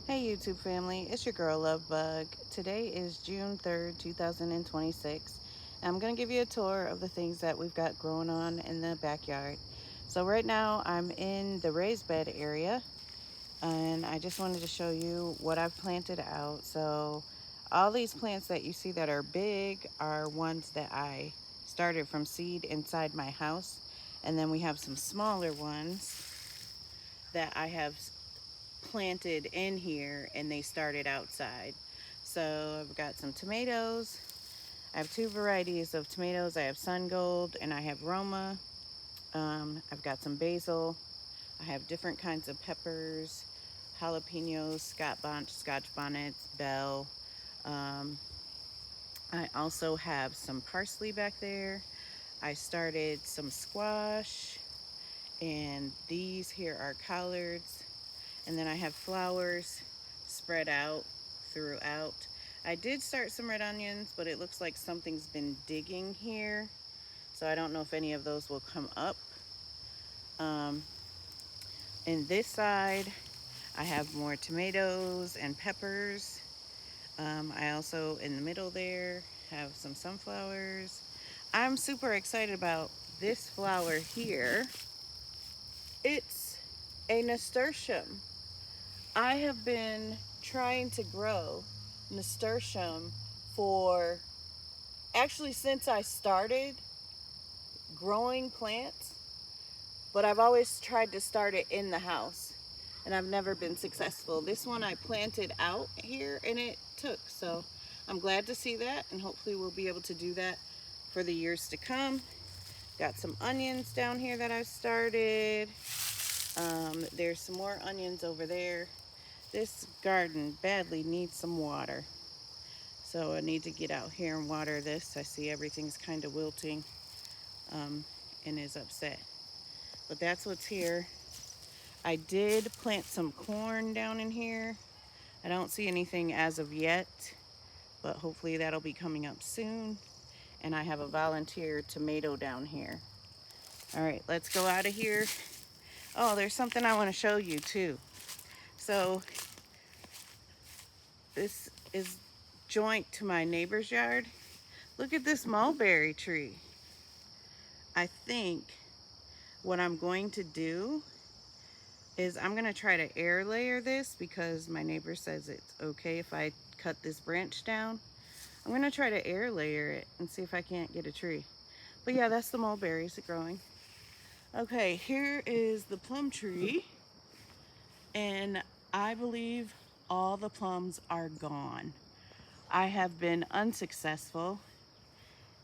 Hey YouTube family, it's your girl Love Bug. Today is June 3rd, 2026. And I'm going to give you a tour of the things that we've got growing on in the backyard. So right now I'm in the raised bed area and I just wanted to show you what I've planted out. So all these plants that you see that are big are ones that I started from seed inside my house. And then we have some smaller ones that I have planted in here and they started outside. So I've got some tomatoes. I have two varieties of tomatoes. I have Sun Gold and I have Roma. I've got some basil. I have different kinds of peppers, jalapenos, Scotch bonnets, bell. Um, I also have some parsley back there. I started some squash, and these here are collards. And then I have flowers spread out throughout. I did start some red onions, but it looks like something's been digging here. So I don't know if any of those will come up. Um, in this side, I have more tomatoes and peppers. I also, in the middle there, have some sunflowers. I'm super excited about this flower here. It's a nasturtium. I have been trying to grow nasturtium for actually since I started growing plants, but I've always tried to start it in the house and I've never been successful. This one I planted out here and it took, so I'm glad to see that, and hopefully we'll be able to do that for the years to come. Got some onions down here that I've started. There's some more onions over there. This garden badly needs some water. So I need to get out here and water this. I see everything's kind of wilting and is upset. But that's what's here. I did plant some corn down in here. I don't see anything as of yet, but hopefully that'll be coming up soon. And I have a volunteer tomato down here. All right, let's go out of here. Oh, there's something I want to show you too. So this is joint to my neighbor's yard. Look at this mulberry tree. I think what I'm going to do is I'm going to try to air layer this because my neighbor says it's okay if I cut this branch down. I'm going to try to air layer it and see if I can't get a tree. But yeah, that's the mulberries growing. Okay, here is the plum tree, and I believe all the plums are gone. I have been unsuccessful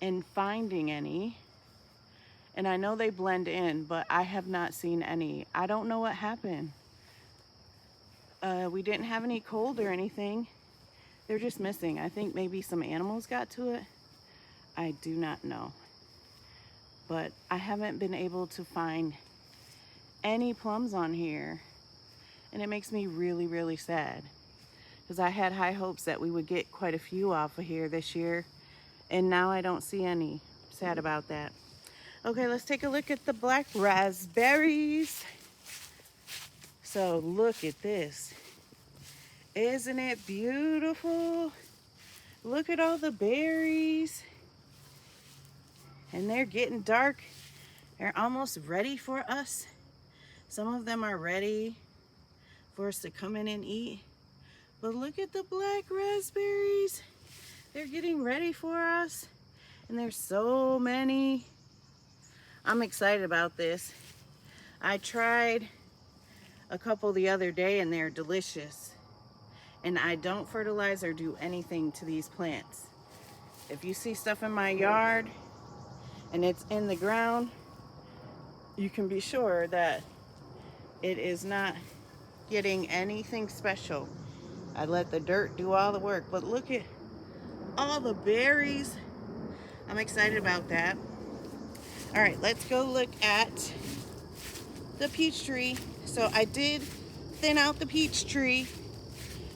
in finding any, and I know they blend in, but I have not seen any. I don't know what happened. We didn't have any cold or anything. They're just missing. I think maybe some animals got to it. I do not know. But I haven't been able to find any plums on here. And it makes me really, really sad. Because I had high hopes that we would get quite a few off of here this year. And now I don't see any. Sad about that. Okay, let's take a look at the black raspberries. So look at this. Isn't it beautiful? Look at all the berries. And they're getting dark. They're almost ready for us. Some of them are ready for us to come in and eat. But look at the black raspberries. They're getting ready for us. And there's so many. I'm excited about this. I tried a couple the other day and they're delicious. And I don't fertilize or do anything to these plants. If you see stuff in my yard and it's in the ground, you can be sure that it is not getting anything special. I let the dirt do all the work. But look at all the berries. I'm excited about that. All right, let's go look at the peach tree. So I did thin out the peach tree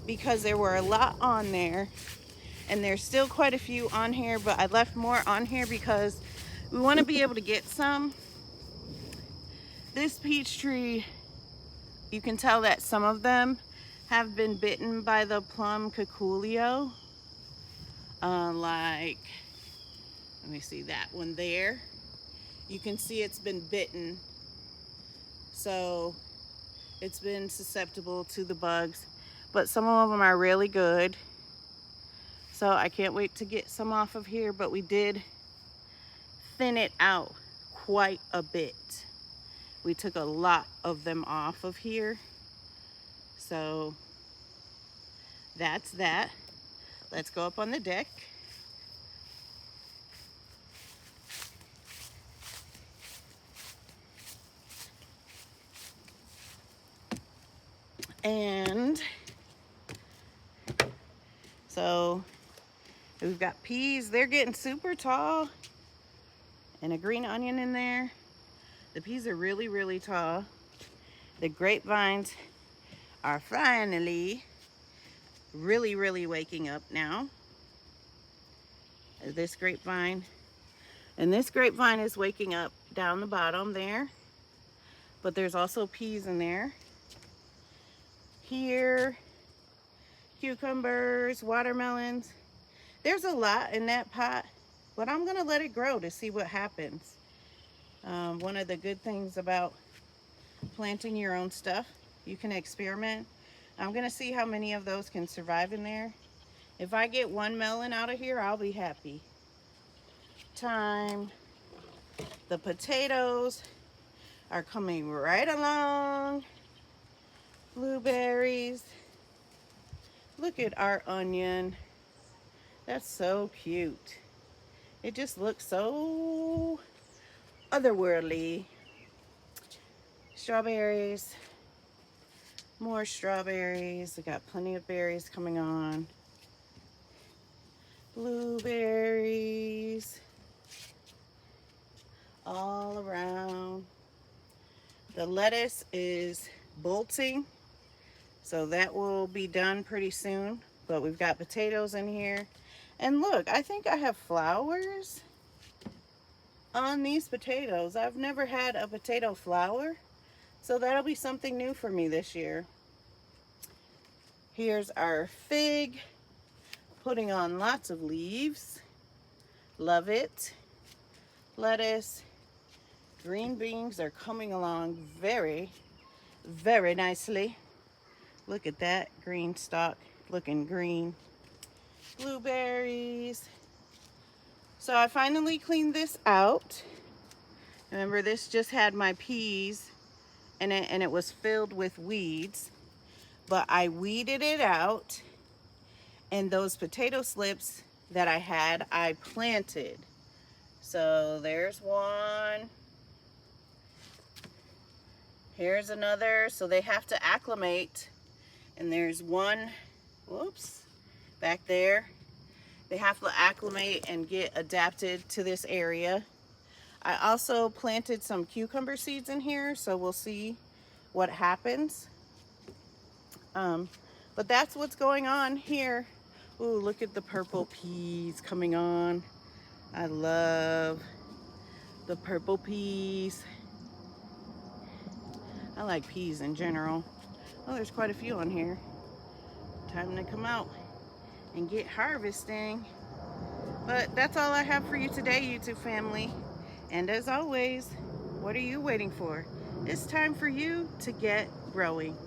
because there were a lot on there, and there's still quite a few on here, but I left more on here because we want to be able to get some. This peach tree, you can tell that some of them have been bitten by the plum cuculio. Like, let me see that one there. You can see it's been bitten. So it's been susceptible to the bugs. But some of them are really good. So I can't wait to get some off of here. But we did thin it out quite a bit. We took a lot of them off of here. So that's that. Let's go up on the deck. And so we've got peas. They're getting super tall. And a green onion in there. The peas are really, really tall. The grapevines are finally really, really waking up now. This grapevine. And this grapevine is waking up down the bottom there. But there's also peas in there. Here, cucumbers, watermelons. There's a lot in that pot, but I'm gonna let it grow to see what happens. One of the good things about planting your own stuff, you can experiment. I'm gonna see how many of those can survive in there. If I get one melon out of here, I'll be happy. Time. The potatoes are coming right along. Blueberries. Look at our onion. That's so cute. It just looks so otherworldly. Strawberries. More strawberries. I got plenty of berries coming on. Blueberries. All around. The lettuce is bolting. So that will be done pretty soon. But we've got potatoes in here. And look, I think I have flowers on these potatoes. I've never had a potato flower. So that'll be something new for me this year. Here's our fig. Putting on lots of leaves. Love it. Lettuce. Green beans are coming along very, very nicely. Look at that green stalk looking green. Blueberries. So I finally cleaned this out. Remember, this just had my peas in it and it was filled with weeds. But I weeded it out, and those potato slips that I had, I planted. So there's one. Here's another. So they have to acclimate. And there's one, whoops, back there. They have to acclimate and get adapted to this area. I also planted some cucumber seeds in here, so we'll see what happens. But that's what's going on here. Ooh, look at the purple peas coming on. I love the purple peas. I like peas in general. Oh, there's quite a few on here. Time to come out and get harvesting. But that's all I have for you today, YouTube family. And as always, what are you waiting for? It's time for you to get growing.